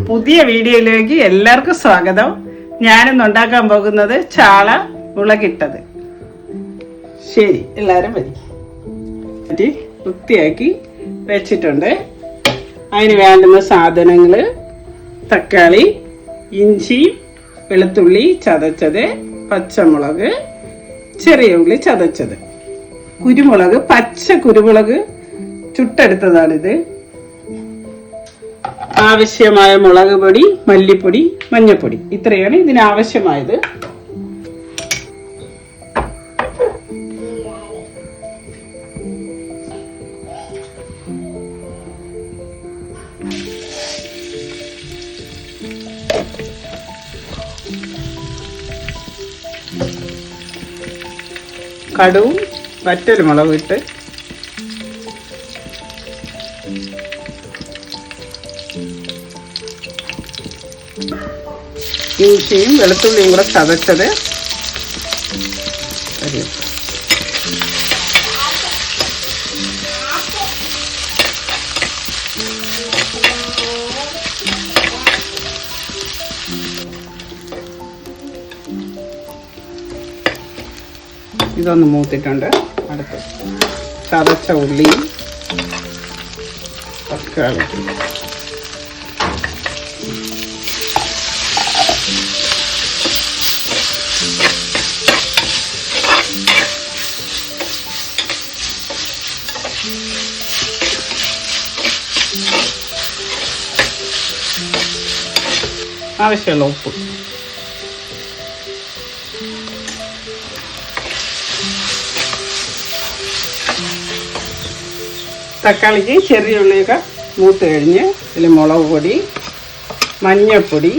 പുതിയ വീഡിയോയിലേക്ക് എല്ലാവർക്കും സ്വാഗതം. ഞാനിന്ന് ഉണ്ടാക്കാൻ പോകുന്നത് ചാള മുളകിട്ടത്. ശരി, എല്ലാവരും വരി. വൃത്തിയാക്കി വെച്ചിട്ടുണ്ട്. അതിന് വേണ്ടുന്ന സാധനങ്ങൾ: തക്കാളി, ഇഞ്ചി, വെളുത്തുള്ളി ചതച്ചത്, പച്ചമുളക്, ചെറിയ ഉള്ളി ചതച്ചത്, കുരുമുളക്, പച്ച കുരുമുളക് ചുട്ടെടുത്തതാണിത്. ആവശ്യമായ മുളക് പൊടി, മല്ലിപ്പൊടി, മഞ്ഞൾപ്പൊടി, ഇത്രയാണ് ഇതിനാവശ്യമായത്. കടുവും വറ്റൽമുളകും ഇട്ട് ഇഞ്ചിയും വെളുത്തുള്ളിയും കൂടെ ചതച്ചത്, ഇതൊന്ന് മൂത്തിട്ടുണ്ട്. അടുത്ത് ചതച്ച ഉള്ളിയും തക്കാളി, ആവശ്യമുള്ള ഉപ്പ്, തക്കാളിക്ക് ചെറിയ ഉള്ളിയൊക്കെ മൂത്ത് കഴിഞ്ഞ് ഇതിൽ മുളക് പൊടി, മഞ്ഞൾപ്പൊടി,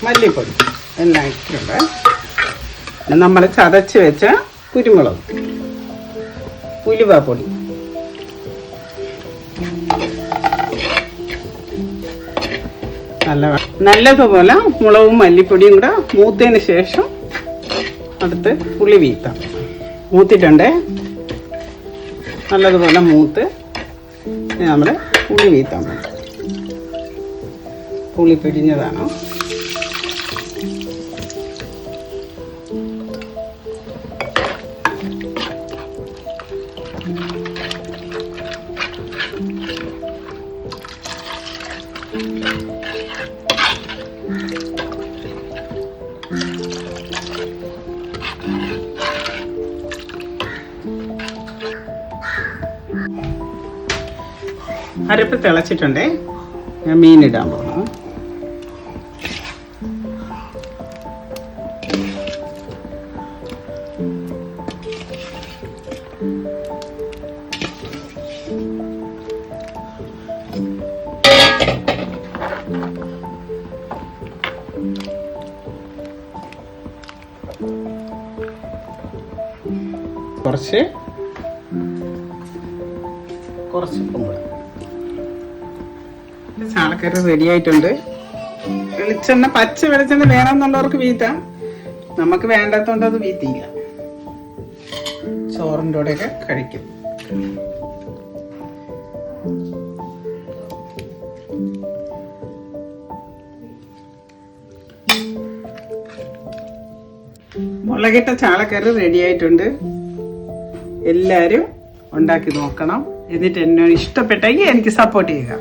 മല്ലിപ്പൊടി എല്ലാം ഇട്ടിട്ടുണ്ട്. നമ്മൾ ചതച്ച് വെച്ച കുരുമുളക്, ഉലുവാപ്പൊടി, നല്ലതുപോലെ മുളകും മല്ലിപ്പൊടിയും കൂടെ മൂത്തതിന് ശേഷം അടുത്ത് പുളി വീത്താം. മൂത്തിട്ടുണ്ട്, നല്ലതുപോലെ മൂത്ത് നമ്മൾ പുളി വീത്താൻ പോകും. പുളി പിഴിഞ്ഞതാണ്. അരപ്പ് തിളച്ചിട്ടുണ്ടേ, ഞാൻ മീനിടാൻ പോകണം. കുറച്ച് ഉപ്പും കൂടെ. ചാളക്കറി റെഡി ആയിട്ടുണ്ട്. വെളിച്ചെണ്ണ, പച്ച വെളിച്ചെണ്ണ വേണമെന്നുള്ളവർക്ക് വീത്താം. നമുക്ക് വേണ്ടാത്തോണ്ട് അത് വീത്തിയില്ല. ചോറിൻ്റെ കൂടെയൊക്കെ കഴിക്കും. മുളകിട്ട ചാളക്കറി റെഡി ആയിട്ടുണ്ട്. എല്ലാവരും ഉണ്ടാക്കി നോക്കണം. എന്നിട്ട് എന്നോട് ഇഷ്ടപ്പെട്ടെങ്കിൽ എനിക്ക് സപ്പോർട്ട് ചെയ്യുക.